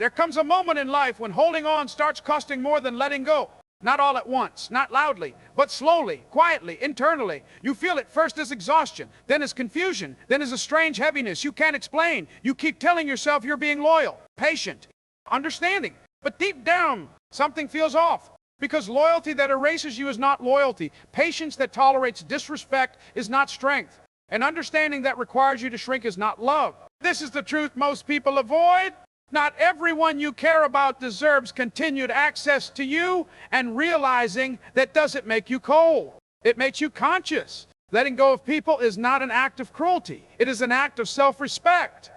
There comes a moment in life when holding on starts costing more than letting go. Not all at once, not loudly, but slowly, quietly, internally. You feel it first as exhaustion, then as confusion, then as a strange heaviness you can't explain. You keep telling yourself you're being loyal, patient, understanding. But deep down, something feels off. Because loyalty that erases you is not loyalty. Patience that tolerates disrespect is not strength. And understanding that requires you to shrink is not love. This is the truth most people avoid. Not everyone you care about deserves continued access to you, and realizing that doesn't make you cold. It makes you conscious. Letting go of people is not an act of cruelty. It is an act of self-respect.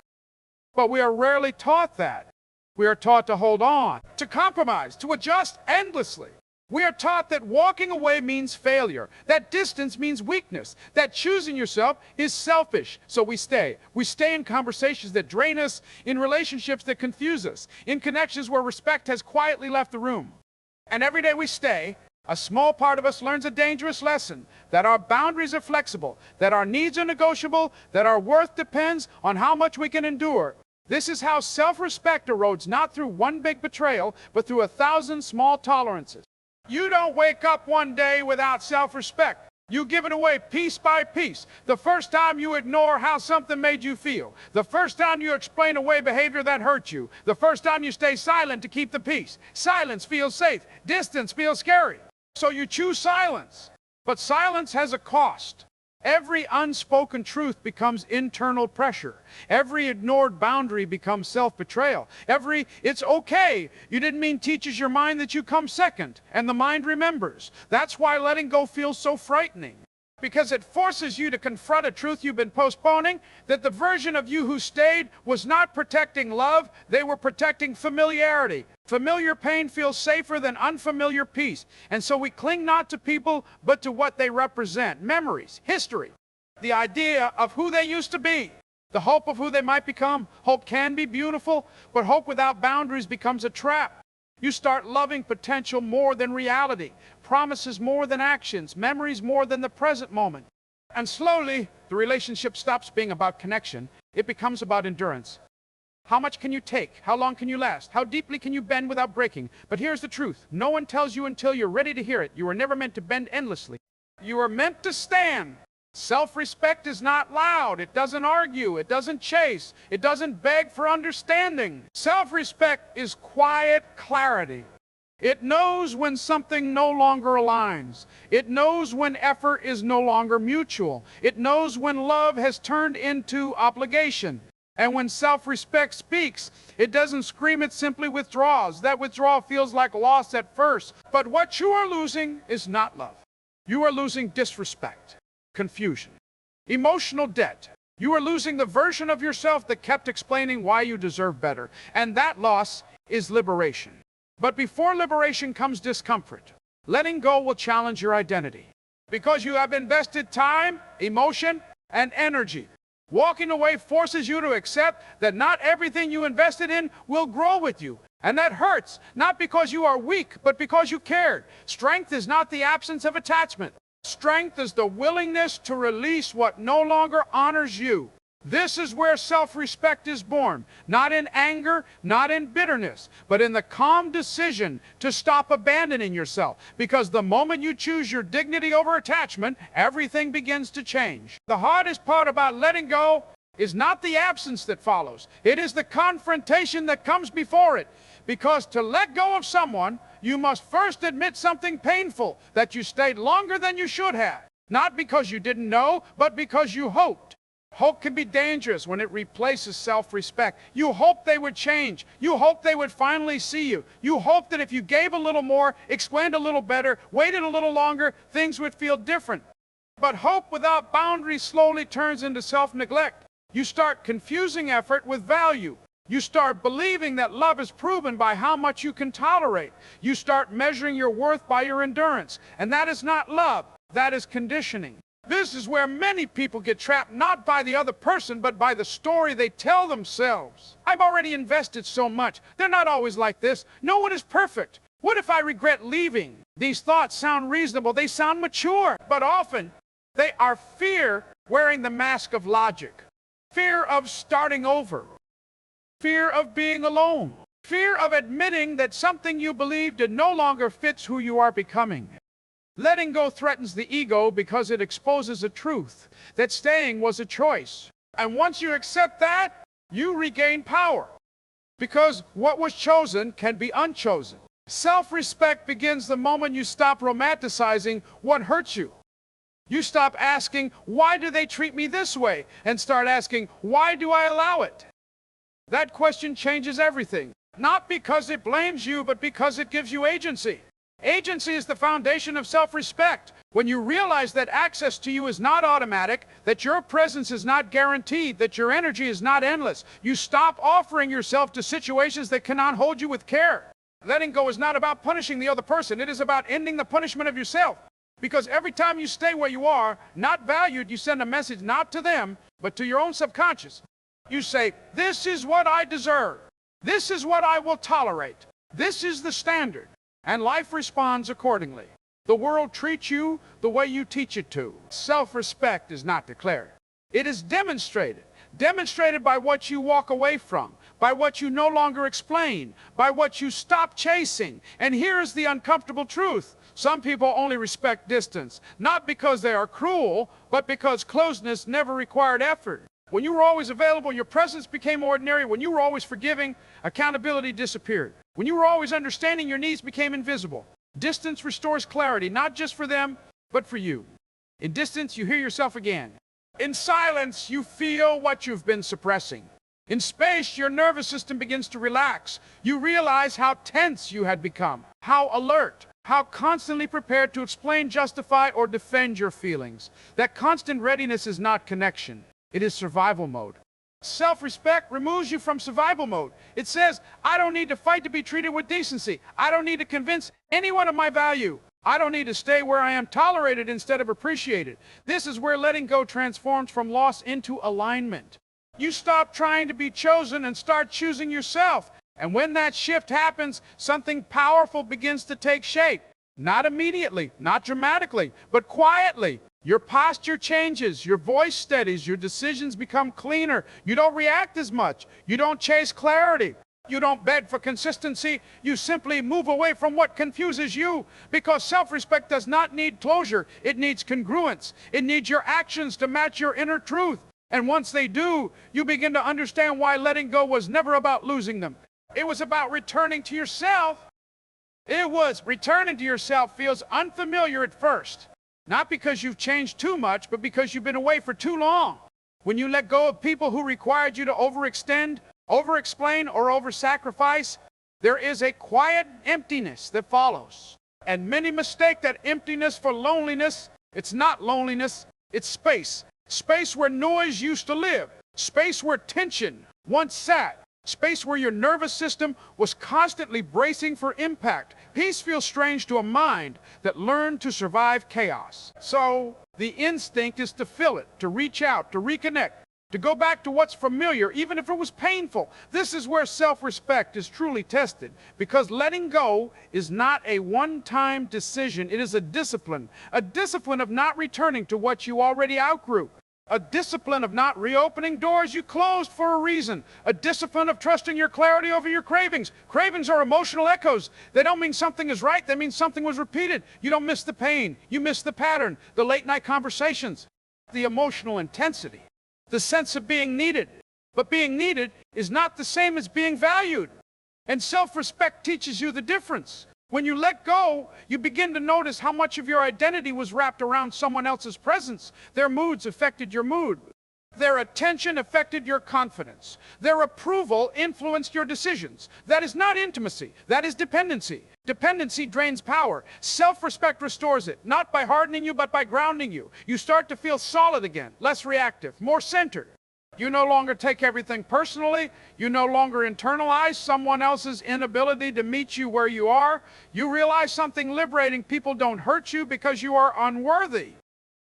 But we are rarely taught that. We are taught to hold on, to compromise, to adjust endlessly. We are taught that walking away means failure, that distance means weakness, that choosing yourself is selfish. So we stay. We stay in conversations that drain us, in relationships that confuse us, in connections where respect has quietly left the room. And every day we stay, a small part of us learns a dangerous lesson, that our boundaries are flexible, that our needs are negotiable, that our worth depends on how much we can endure. This is how self-respect erodes, not through one big betrayal, but through 1,000 small tolerances. You don't wake up one day without self-respect. You give it away piece by piece. The first time you ignore how something made you feel. The first time you explain away behavior that hurt you. The first time you stay silent to keep the peace. Silence feels safe. Distance feels scary. So you choose silence. But silence has a cost. Every unspoken truth becomes internal pressure. Every ignored boundary becomes self-betrayal. Every "it's okay, you didn't mean" teaches your mind that you come second, and the mind remembers. That's why letting go feels so frightening. Because it forces you to confront a truth you've been postponing, that the version of you who stayed was not protecting love, they were protecting familiarity. Familiar pain feels safer than unfamiliar peace. And so we cling not to people, but to what they represent. Memories, history, the idea of who they used to be, the hope of who they might become. Hope can be beautiful, but hope without boundaries becomes a trap. You start loving potential more than reality, promises more than actions, memories more than the present moment. And slowly, the relationship stops being about connection. It becomes about endurance. How much can you take? How long can you last? How deeply can you bend without breaking? But here's the truth. No one tells you until you're ready to hear it. You were never meant to bend endlessly. You were meant to stand. Self-respect is not loud. It doesn't argue. It doesn't chase. It doesn't beg for understanding. Self-respect is quiet clarity. It knows when something no longer aligns. It knows when effort is no longer mutual. It knows when love has turned into obligation. And when self-respect speaks, it doesn't scream, it simply withdraws. That withdrawal feels like loss at first. But what you are losing is not love. You are losing disrespect, confusion, emotional debt. You are losing the version of yourself that kept explaining why you deserve better. And that loss is liberation. But before liberation comes discomfort. Letting go will challenge your identity. Because you have invested time, emotion, and energy. Walking away forces you to accept that not everything you invested in will grow with you. And that hurts, not because you are weak, but because you cared. Strength is not the absence of attachment. Strength is the willingness to release what no longer honors you. This is where self-respect is born, not in anger, not in bitterness, but in the calm decision to stop abandoning yourself. Because the moment you choose your dignity over attachment, everything begins to change. The hardest part about letting go is not the absence that follows. It is the confrontation that comes before it. Because to let go of someone, you must first admit something painful, that you stayed longer than you should have. Not because you didn't know, but because you hoped. Hope can be dangerous when it replaces self-respect. You hope they would change. You hope they would finally see you. You hope that if you gave a little more, explained a little better, waited a little longer, things would feel different. But hope without boundaries slowly turns into self-neglect. You start confusing effort with value. You start believing that love is proven by how much you can tolerate. You start measuring your worth by your endurance. And that is not love. That is conditioning. This is where many people get trapped, not by the other person, but by the story they tell themselves. I've already invested so much. They're not always like this. No one is perfect. What if I regret leaving? These thoughts sound reasonable. They sound mature. But often, they are fear wearing the mask of logic. Fear of starting over. Fear of being alone. Fear of admitting that something you believed in no longer fits who you are becoming. Letting go threatens the ego because it exposes a truth that staying was a choice. And once you accept that, you regain power. Because what was chosen can be unchosen. Self-respect begins the moment you stop romanticizing what hurts you. You stop asking, why do they treat me this way? And start asking, why do I allow it? That question changes everything. Not because it blames you, but because it gives you agency. Agency is the foundation of self-respect. When you realize that access to you is not automatic, that your presence is not guaranteed, that your energy is not endless, you stop offering yourself to situations that cannot hold you with care. Letting go is not about punishing the other person. It is about ending the punishment of yourself. Because every time you stay where you are, not valued, you send a message not to them, but to your own subconscious. You say, this is what I deserve. This is what I will tolerate. This is the standard. And life responds accordingly. The world treats you the way you teach it to. Self-respect is not declared. It is demonstrated. Demonstrated by what you walk away from, by what you no longer explain, by what you stop chasing. And here's the uncomfortable truth. Some people only respect distance, not because they are cruel, but because closeness never required effort. When you were always available, your presence became ordinary. When you were always forgiving, accountability disappeared. When you were always understanding, your needs became invisible. Distance restores clarity, not just for them, but for you. In distance, you hear yourself again. In silence, you feel what you've been suppressing. In space, your nervous system begins to relax. You realize how tense you had become, how alert, how constantly prepared to explain, justify, or defend your feelings. That constant readiness is not connection. It is survival mode. Self-respect removes you from survival mode. It says, I don't need to fight to be treated with decency. I don't need to convince anyone of my value. I don't need to stay where I am tolerated instead of appreciated. This is where letting go transforms from loss into alignment. You stop trying to be chosen and start choosing yourself. And when that shift happens, something powerful begins to take shape. Not immediately, not dramatically, but quietly. Your posture changes, your voice steadies, your decisions become cleaner. You don't react as much. You don't chase clarity. You don't beg for consistency. You simply move away from what confuses you, because self-respect does not need closure. It needs congruence. It needs your actions to match your inner truth. And once they do, you begin to understand why letting go was never about losing them. It was about returning to yourself. Returning to yourself feels unfamiliar at first. Not because you've changed too much, but because you've been away for too long. When you let go of people who required you to overextend, over-explain, or over-sacrifice, there is a quiet emptiness that follows. And many mistake that emptiness for loneliness. It's not loneliness, it's space. Space where noise used to live. Space where tension once sat. Space where your nervous system was constantly bracing for impact. Peace feels strange to a mind that learned to survive chaos. So the instinct is to fill it, to reach out, to reconnect, to go back to what's familiar, even if it was painful. This is where self-respect is truly tested, because letting go is not a one-time decision. It is a discipline of not returning to what you already outgrew. A discipline of not reopening doors you closed for a reason. A discipline of trusting your clarity over your cravings. Cravings are emotional echoes. They don't mean something is right. They mean something was repeated. You don't miss the pain. You miss the pattern, the late night conversations, the emotional intensity, the sense of being needed. But being needed is not the same as being valued. And self-respect teaches you the difference. When you let go, you begin to notice how much of your identity was wrapped around someone else's presence. Their moods affected your mood. Their attention affected your confidence. Their approval influenced your decisions. That is not intimacy. That is dependency. Dependency drains power. Self-respect restores it, not by hardening you, but by grounding you. You start to feel solid again, less reactive, more centered. You no longer take everything personally. You no longer internalize someone else's inability to meet you where you are. You realize something liberating. People don't hurt you because you are unworthy.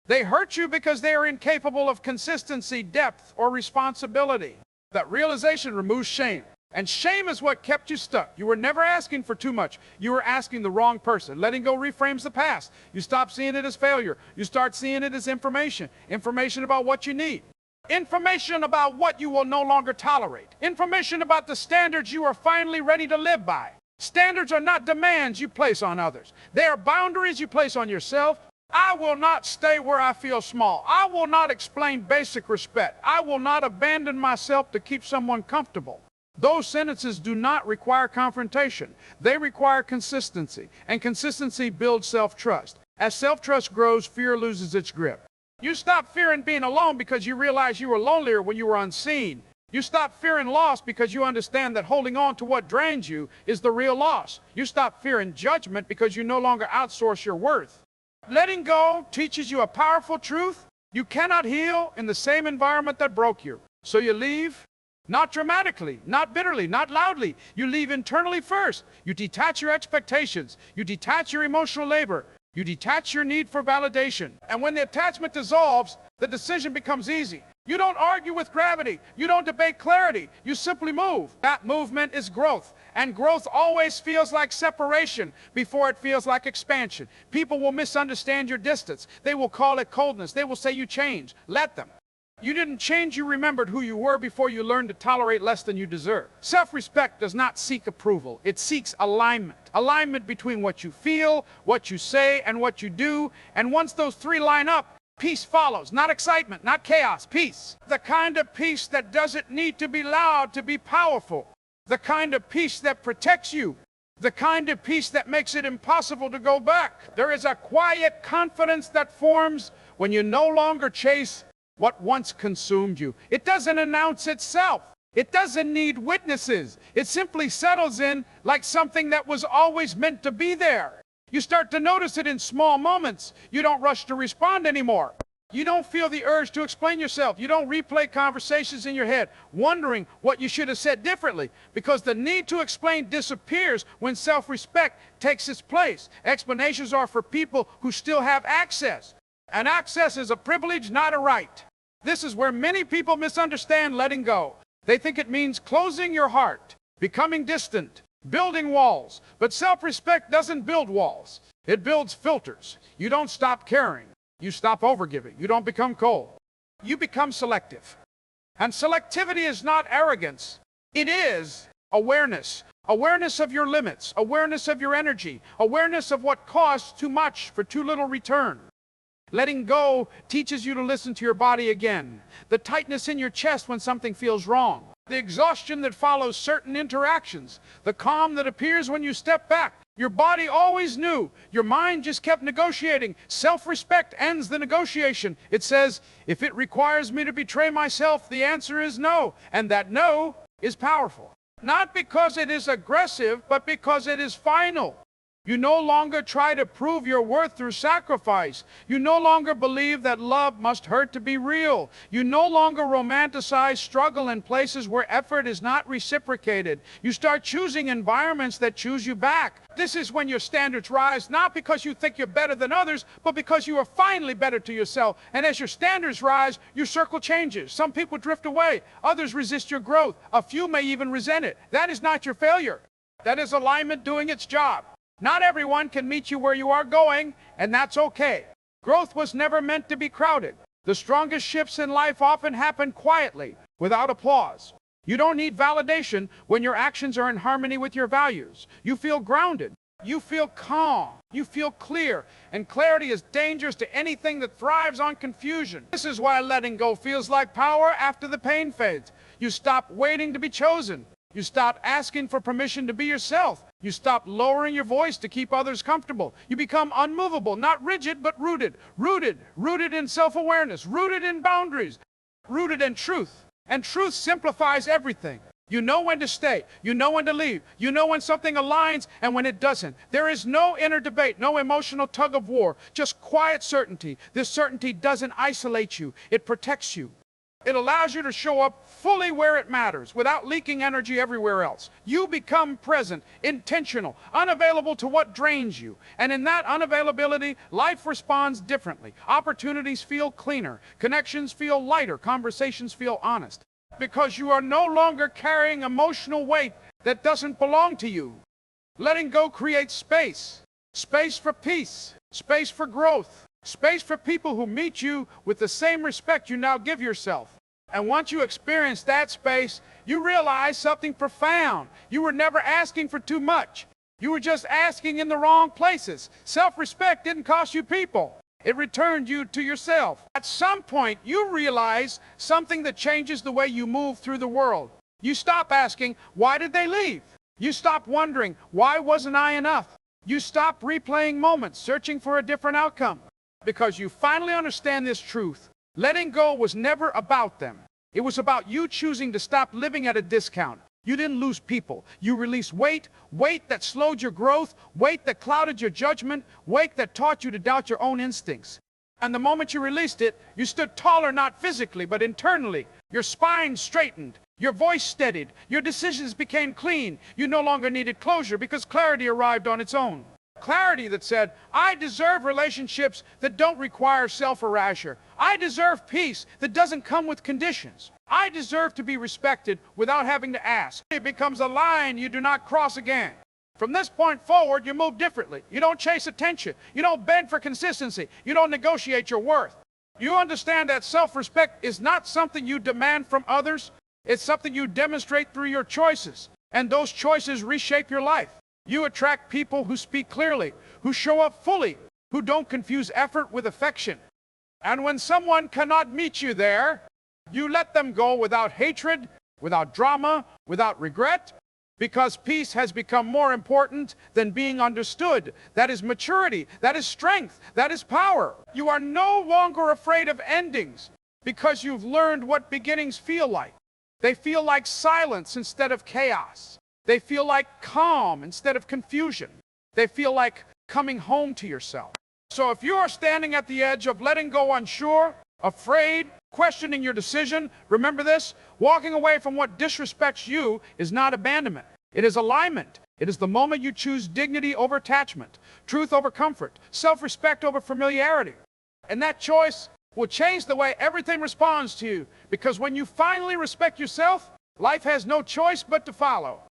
They hurt you because they are incapable of consistency, depth, or responsibility. That realization removes shame. And shame is what kept you stuck. You were never asking for too much. You were asking the wrong person. Letting go reframes the past. You stop seeing it as failure. You start seeing it as information. Information about what you need. Information about what you will no longer tolerate. Information about the standards you are finally ready to live by. Standards are not demands you place on others. They are boundaries you place on yourself. I will not stay where I feel small. I will not explain basic respect. I will not abandon myself to keep someone comfortable. Those sentences do not require confrontation. They require consistency, and consistency builds self-trust. As self-trust grows, fear loses its grip. You stop fearing being alone because you realize you were lonelier when you were unseen. You stop fearing loss because you understand that holding on to what drains you is the real loss. You stop fearing judgment because you no longer outsource your worth. Letting go teaches you a powerful truth. You cannot heal in the same environment that broke you. So you leave, not dramatically, not bitterly, not loudly. You leave internally first. You detach your expectations. You detach your emotional labor. You detach your need for validation. And when the attachment dissolves, the decision becomes easy. You don't argue with gravity. You don't debate clarity. You simply move. That movement is growth. And growth always feels like separation before it feels like expansion. People will misunderstand your distance. They will call it coldness. They will say you changed. Let them. You didn't change, you remembered who you were before you learned to tolerate less than you deserve. Self-respect does not seek approval. It seeks alignment. Alignment between what you feel, what you say, and what you do. And once those three line up, peace follows. Not excitement, not chaos, peace. The kind of peace that doesn't need to be loud to be powerful. The kind of peace that protects you. The kind of peace that makes it impossible to go back. There is a quiet confidence that forms when you no longer chase what once consumed you. It doesn't announce itself. It doesn't need witnesses. It simply settles in like something that was always meant to be there. You start to notice it in small moments. You don't rush to respond anymore. You don't feel the urge to explain yourself. You don't replay conversations in your head, wondering what you should have said differently, because the need to explain disappears when self-respect takes its place. Explanations are for people who still have access. And access is a privilege, not a right. This is where many people misunderstand letting go. They think it means closing your heart, becoming distant, building walls. But self-respect doesn't build walls. It builds filters. You don't stop caring. You stop overgiving. You don't become cold. You become selective. And selectivity is not arrogance. It is awareness. Awareness of your limits. Awareness of your energy. Awareness of what costs too much for too little return. Letting go teaches you to listen to your body again. The tightness in your chest when something feels wrong. The exhaustion that follows certain interactions. The calm that appears when you step back. Your body always knew. Your mind just kept negotiating. Self-respect ends the negotiation. It says, if it requires me to betray myself, the answer is no. And that no is powerful. Not because it is aggressive, but because it is final. You no longer try to prove your worth through sacrifice. You no longer believe that love must hurt to be real. You no longer romanticize struggle in places where effort is not reciprocated. You start choosing environments that choose you back. This is when your standards rise, not because you think you're better than others, but because you are finally better to yourself. And as your standards rise, your circle changes. Some people drift away. Others resist your growth. A few may even resent it. That is not your failure. That is alignment doing its job. Not everyone can meet you where you are going, and that's okay. Growth was never meant to be crowded. The strongest shifts in life often happen quietly, without applause. You don't need validation when your actions are in harmony with your values. You feel grounded. You feel calm. You feel clear. And clarity is dangerous to anything that thrives on confusion. This is why letting go feels like power after the pain fades. You stop waiting to be chosen. You stop asking for permission to be yourself. You stop lowering your voice to keep others comfortable. You become unmovable, not rigid, but rooted. Rooted in self-awareness, rooted in boundaries, rooted in truth. And truth simplifies everything. You know when to stay. You know when to leave. You know when something aligns and when it doesn't. There is no inner debate, no emotional tug of war, just quiet certainty. This certainty doesn't isolate you. It protects you. It allows you to show up fully where it matters without leaking energy everywhere else. You become present, intentional, unavailable to what drains you. And in that unavailability, life responds differently. Opportunities feel cleaner. Connections feel lighter. Conversations feel honest. Because you are no longer carrying emotional weight that doesn't belong to you. Letting go creates space. Space for peace. Space for growth. Space for people who meet you with the same respect you now give yourself. And once you experience that space, you realize something profound. You were never asking for too much. You were just asking in the wrong places. Self-respect didn't cost you people. It returned you to yourself. At some point, you realize something that changes the way you move through the world. You stop asking, why did they leave? You stop wondering, why wasn't I enough? You stop replaying moments, searching for a different outcome. Because you finally understand this truth. Letting go was never about them. It was about you choosing to stop living at a discount. You didn't lose people. You released weight that slowed your growth, weight that clouded your judgment, weight that taught you to doubt your own instincts. And the moment you released it, you stood taller not physically, but internally. Your spine straightened, your voice steadied, your decisions became clean. You no longer needed closure because clarity arrived on its own. Clarity that said, I deserve relationships that don't require self-erasure. I deserve peace that doesn't come with conditions. I deserve to be respected without having to ask. It becomes a line you do not cross again. From this point forward, you move differently. You don't chase attention. You don't beg for consistency. You don't negotiate your worth. You understand that self-respect is not something you demand from others. It's something you demonstrate through your choices. And those choices reshape your life. You attract people who speak clearly, who show up fully, who don't confuse effort with affection. And when someone cannot meet you there, you let them go without hatred, without drama, without regret, because peace has become more important than being understood. That is maturity, that is strength, that is power. You are no longer afraid of endings because you've learned what beginnings feel like. They feel like silence instead of chaos. They feel like calm instead of confusion. They feel like coming home to yourself. So if you are standing at the edge of letting go unsure, afraid, questioning your decision, remember this: walking away from what disrespects you is not abandonment. It is alignment. It is the moment you choose dignity over attachment, truth over comfort, self-respect over familiarity. And that choice will change the way everything responds to you, because when you finally respect yourself, life has no choice but to follow.